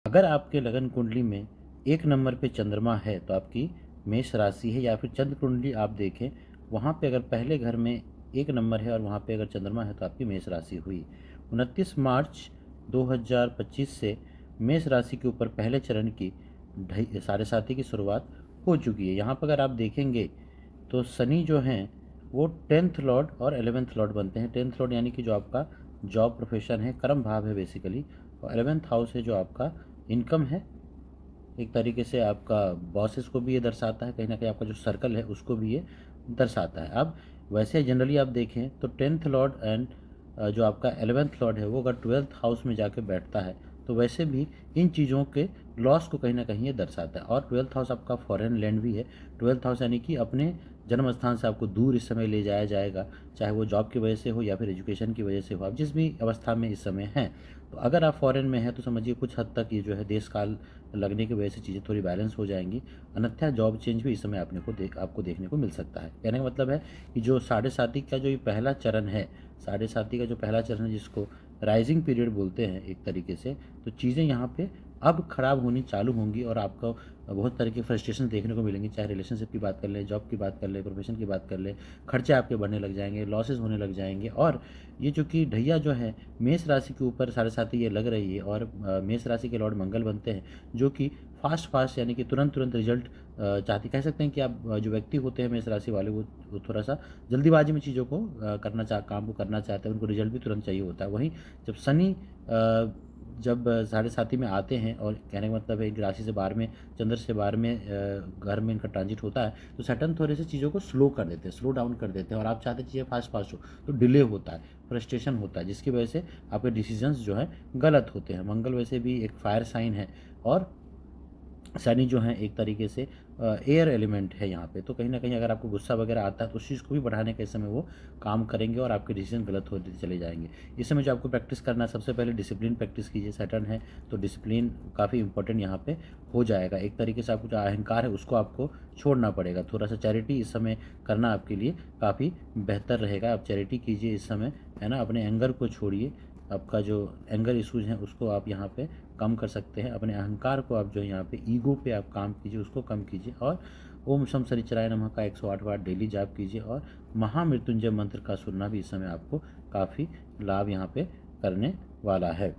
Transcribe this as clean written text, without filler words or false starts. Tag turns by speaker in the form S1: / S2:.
S1: अगर आपके लगन कुंडली में 1 नंबर पे चंद्रमा है तो आपकी मेष राशि है, या फिर चंद्र कुंडली आप देखें वहाँ पे अगर पहले घर में 1 नंबर है और वहाँ पे अगर चंद्रमा है तो आपकी मेष राशि हुई। 29 मार्च 2025 से मेष राशि के ऊपर पहले चरण की साढ़े साथी की शुरुआत हो चुकी है। यहाँ पर अगर आप देखेंगे तो शनि जो हैं वो 10th लॉर्ड और 11th लॉर्ड बनते हैं। 10th लॉर्ड यानी कि जो आपका जॉब प्रोफेशन है, कर्म भाव है बेसिकली, और 11th हाउस है जो आपका इनकम है। एक तरीके से आपका बॉसेस को भी ये दर्शाता है, कहीं ना कहीं आपका जो सर्कल है उसको भी ये दर्शाता है। अब वैसे जनरली आप देखें तो 10th लॉर्ड एंड जो आपका 11th लॉर्ड है वो अगर 12th हाउस में जाके बैठता है तो वैसे भी इन चीज़ों के लॉस को कहीं ना कहीं ये दर्शाता है। और 12th हाउस आपका फॉरेन लैंड भी है। 12th हाउस यानी कि अपने जन्म स्थान से आपको दूर इस समय ले जाया जाएगा, चाहे वो जॉब की वजह से हो या फिर एजुकेशन की वजह से हो, आप जिस भी अवस्था में इस समय हैं। तो अगर आप फॉरेन में हैं तो समझिए कुछ हद तक ये जो है देश काल लगने की वजह से चीज़ें थोड़ी बैलेंस हो जाएंगी, अन्यथा जॉब चेंज भी इस समय आपको देखने को मिल सकता है। कहने का मतलब है कि जो साढ़े साथी का जो ये पहला चरण है, साढ़े साथी का जो पहला चरण है जिसको राइजिंग पीरियड बोलते हैं एक तरीके से, तो चीज़ें यहाँ पे अब ख़राब होनी चालू होंगी और आपको बहुत तरह की फ्रस्ट्रेशन देखने को मिलेंगी। चाहे रिलेशनशिप की बात कर ले, जॉब की बात कर ले, प्रोफेशन की बात कर ले, खर्चे आपके बढ़ने लग जाएंगे, लॉसेस होने लग जाएंगे। और ये चूँकि ढैया जो है मेष राशि के ऊपर साढ़े साथी ये लग रही है, और मेष राशि के लॉर्ड मंगल बनते हैं जो कि फास्ट यानी कि तुरंत रिजल्ट चाहती, कह सकते हैं कि आप जो व्यक्ति होते हैं मेष राशि वाले वो थोड़ा सा जल्दीबाजी में चीज़ों को काम को करना चाहते हैं, उनको रिजल्ट भी तुरंत चाहिए होता है। वहीं जब शनि जब साढ़े साथी में आते हैं, और कहने का मतलब है एक राशि से 12वें, चंद्र से 12वें घर में इनका ट्रांजिट होता है, तो सैटर्न थोड़े से चीज़ों को स्लो कर देते हैं, स्लो डाउन कर देते हैं, और आप चाहते चीज़ें फास्ट हो तो डिले होता है, फ्रस्ट्रेशन होता है, जिसकी वजह से आपके डिसीजंस जो है गलत होते हैं। मंगल वैसे भी एक फायर साइन है, और शनि जो है एक तरीके से एयर एलिमेंट है यहाँ पे, तो कहीं ना कहीं अगर आपको गुस्सा वगैरह आता है तो उस चीज़ को भी बढ़ाने के समय वो काम करेंगे और आपके डिसीजन गलत होते चले जाएंगे। इस समय जो आपको प्रैक्टिस करना है, सबसे पहले डिसिप्लिन प्रैक्टिस कीजिए। सैटर्न है तो डिसिप्लिन काफ़ी इंपॉर्टेंट यहाँ पे हो जाएगा। एक तरीके से आपको जो अहंकार है उसको आपको छोड़ना पड़ेगा। थोड़ा सा चैरिटी इस समय करना आपके लिए काफ़ी बेहतर रहेगा। आप चैरिटी कीजिए इस समय, है ना। अपने एंगर को छोड़िए, आपका जो एंगर इश्यूज हैं उसको आप यहाँ पे कम कर सकते हैं। अपने अहंकार को आप जो यहाँ पे ईगो पे आप काम कीजिए, उसको कम कीजिए। और ओम शम शनिचराय नमः का 108 बार डेली जाप कीजिए, और महामृत्युंजय मंत्र का सुनना भी इस समय आपको काफ़ी लाभ यहाँ पे करने वाला है।